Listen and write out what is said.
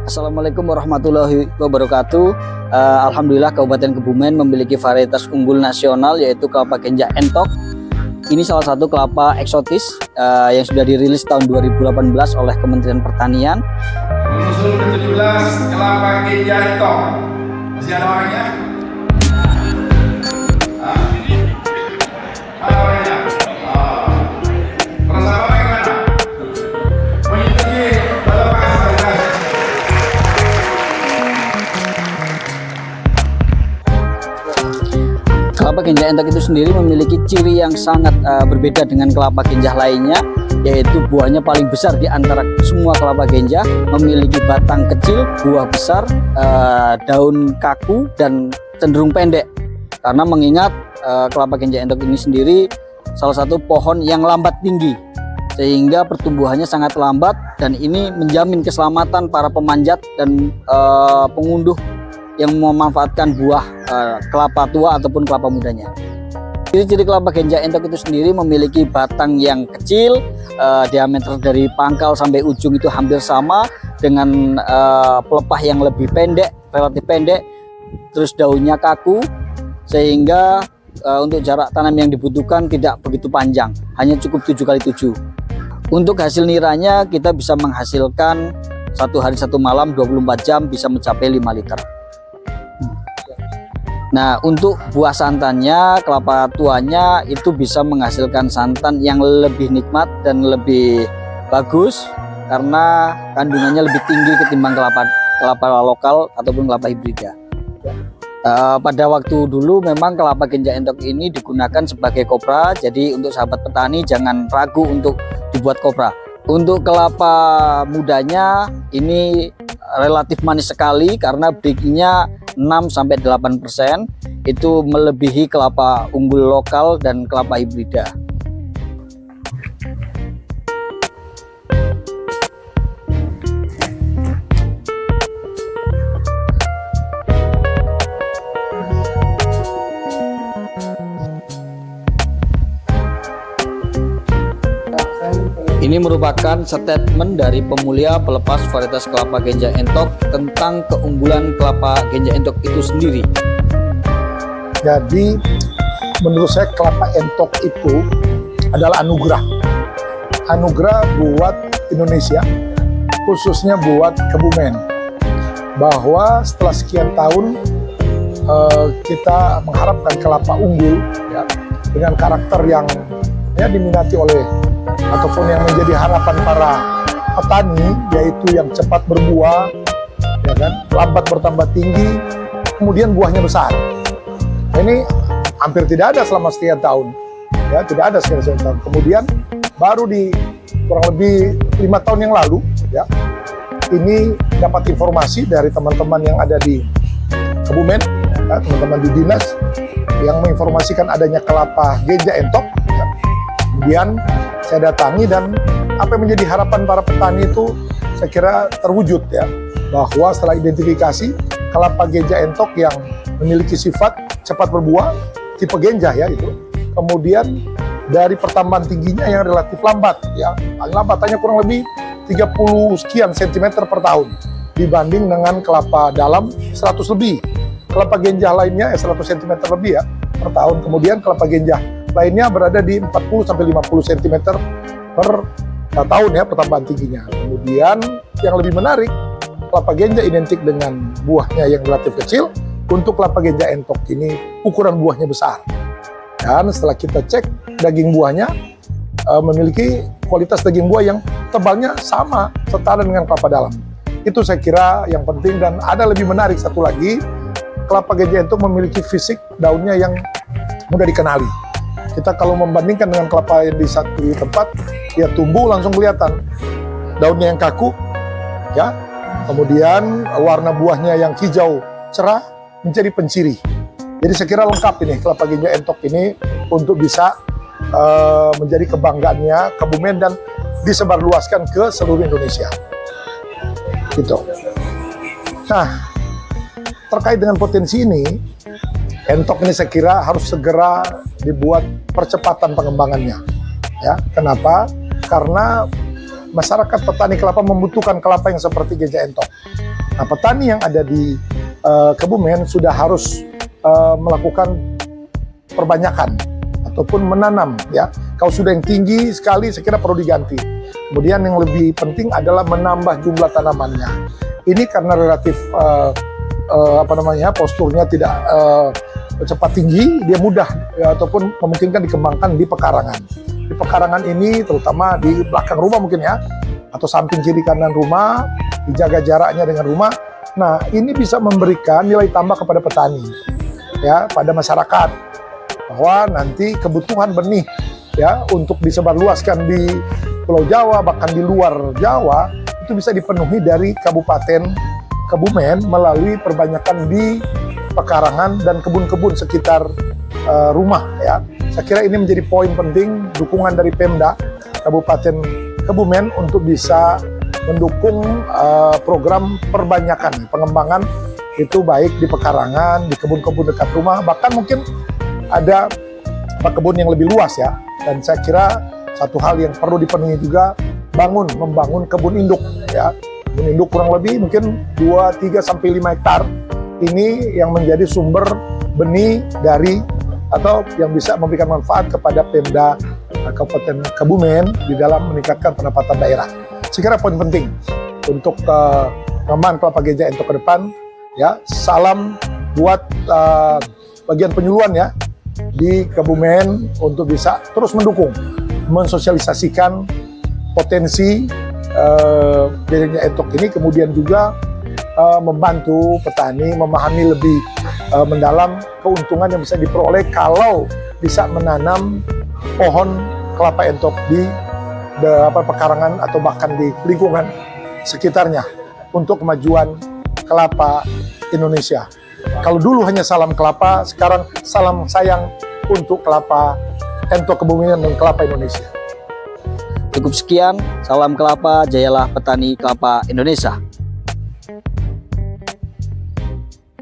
Assalamualaikum warahmatullahi wabarakatuh. Alhamdulillah Kabupaten Kebumen memiliki varietas unggul nasional yaitu kelapa Genja Entok. Ini salah satu kelapa eksotis yang sudah dirilis tahun 2018 oleh Kementerian Pertanian. Unsur ke-17 kelapa Genja Entok. Masih ada orangnya? Ada orangnya? Perasaan orang gimana? Mengikuti dalam varietas. Kelapa Genja Entok itu sendiri memiliki ciri yang sangat berbeda dengan kelapa genjah lainnya, yaitu buahnya paling besar di antara semua kelapa genjah, memiliki batang kecil, buah besar, daun kaku dan cenderung pendek. Karena mengingat kelapa Genja Entok ini sendiri salah satu pohon yang lambat tinggi, sehingga pertumbuhannya sangat lambat, dan ini menjamin keselamatan para pemanjat dan pengunduh yang memanfaatkan buah kelapa tua ataupun kelapa mudanya. Ciri-ciri kelapa Genja Entok itu sendiri memiliki batang yang kecil, diameter dari pangkal sampai ujung itu hampir sama, dengan pelepah yang lebih pendek, relatif pendek, terus daunnya kaku, sehingga untuk jarak tanam yang dibutuhkan tidak begitu panjang, hanya cukup 7x7. Untuk hasil niranya kita bisa menghasilkan 1 hari 1 malam 24 jam bisa mencapai 5 liter. Nah, untuk buah santannya, kelapa tuanya itu bisa menghasilkan santan yang lebih nikmat dan lebih bagus karena kandungannya lebih tinggi ketimbang kelapa lokal ataupun kelapa hibrida. Pada waktu dulu memang kelapa Genja Entok ini digunakan sebagai kopra, jadi untuk sahabat petani jangan ragu untuk dibuat kopra. Untuk kelapa mudanya ini relatif manis sekali karena breakingnya 6-8%, itu melebihi kelapa unggul lokal dan kelapa hibrida. Ini merupakan statement dari pemulia pelepas varietas kelapa Genja Entok tentang keunggulan kelapa Genja Entok itu sendiri. Jadi menurut saya kelapa Entok itu adalah anugerah. Anugerah buat Indonesia, khususnya buat Kebumen. Bahwa setelah sekian tahun kita mengharapkan kelapa unggul ya, dengan karakter yang diminati oleh ataupun yang menjadi harapan para petani, yaitu yang cepat berbuah, ya kan, lambat bertambah tinggi, kemudian buahnya besar. Ini hampir tidak ada selama sekian tahun, ya, tidak ada sekian tahun. Kemudian baru di kurang lebih 5 tahun yang lalu, ya, ini dapat informasi dari teman-teman yang ada di Kebumen, ya, teman-teman di dinas yang menginformasikan adanya kelapa Genja Entok. Ya. Kemudian saya datangi, dan apa yang menjadi harapan para petani itu saya kira terwujud, ya, bahwa setelah identifikasi kelapa Genja Entok yang memiliki sifat cepat berbuah tipe Genja, ya, itu kemudian dari pertambahan tingginya yang relatif lambat, ya, paling lambat hanya kurang lebih 30 sekian sentimeter per tahun dibanding dengan kelapa dalam 100 lebih, kelapa Genja lainnya 100 cm lebih, ya, per tahun. Kemudian kelapa Genja lainnya berada di 40-50 cm per tahun, ya, pertambahan tingginya. Kemudian yang lebih menarik, kelapa Genja identik dengan buahnya yang relatif kecil. Untuk kelapa Genja Entok ini ukuran buahnya besar, dan setelah kita cek daging buahnya memiliki kualitas daging buah yang tebalnya sama, setara dengan kelapa dalam. Itu saya kira yang penting. Dan ada lebih menarik satu lagi, kelapa Genja Entok memiliki fisik daunnya yang mudah dikenali. Kita kalau membandingkan dengan kelapa yang di satu tempat, dia tumbuh langsung kelihatan daunnya yang kaku, ya, kemudian warna buahnya yang hijau cerah menjadi penciri. Jadi saya kira lengkap ini kelapa Genja Entok ini untuk bisa menjadi kebanggaannya Kebumen dan disebarluaskan ke seluruh Indonesia. Gitu. Nah, terkait dengan potensi ini, Entok ini saya kira harus segera dibuat percepatan pengembangannya. Ya, kenapa? Karena masyarakat petani kelapa membutuhkan kelapa yang seperti Gajah Entok. Nah, petani yang ada di Kebumen sudah harus melakukan perbanyakan ataupun menanam ya. Kalau sudah yang tinggi sekali saya kira perlu diganti. Kemudian yang lebih penting adalah menambah jumlah tanamannya. Ini karena relatif posturnya tidak cepat tinggi, dia mudah ataupun memungkinkan dikembangkan di pekarangan. Di pekarangan ini terutama di belakang rumah mungkin ya, atau samping kiri kanan rumah, dijaga jaraknya dengan rumah. Nah, ini bisa memberikan nilai tambah kepada petani ya, pada masyarakat, bahwa nanti kebutuhan benih ya untuk disebarluaskan di Pulau Jawa bahkan di luar Jawa itu bisa dipenuhi dari Kabupaten Kebumen melalui perbanyakan di pekarangan dan kebun-kebun sekitar rumah ya. Saya kira ini menjadi poin penting dukungan dari Pemda Kabupaten Kebumen untuk bisa mendukung program perbanyakan pengembangan itu baik di pekarangan, di kebun-kebun dekat rumah, bahkan mungkin ada kebun yang lebih luas ya. Dan saya kira satu hal yang perlu dipenuhi juga membangun kebun induk ya. Kebun induk kurang lebih mungkin 2, 3 sampai 5 hektar. Ini yang menjadi sumber benih dari atau yang bisa memberikan manfaat kepada Pemda Kabupaten Kebumen di dalam meningkatkan pendapatan daerah. Saya kira poin penting untuk pengembangan kelapa Gajah Entok ke depan ya. Salam buat bagian penyuluhan ya di Kebumen untuk bisa terus mendukung, mensosialisasikan potensi Gajah Entok ini, kemudian juga membantu petani memahami lebih mendalam keuntungan yang bisa diperoleh kalau bisa menanam pohon kelapa entok di pekarangan atau bahkan di lingkungan sekitarnya untuk kemajuan kelapa Indonesia. Kalau dulu hanya salam kelapa, sekarang salam sayang untuk kelapa entok Kebumen dan kelapa Indonesia. Cukup sekian, salam kelapa, jayalah petani kelapa Indonesia.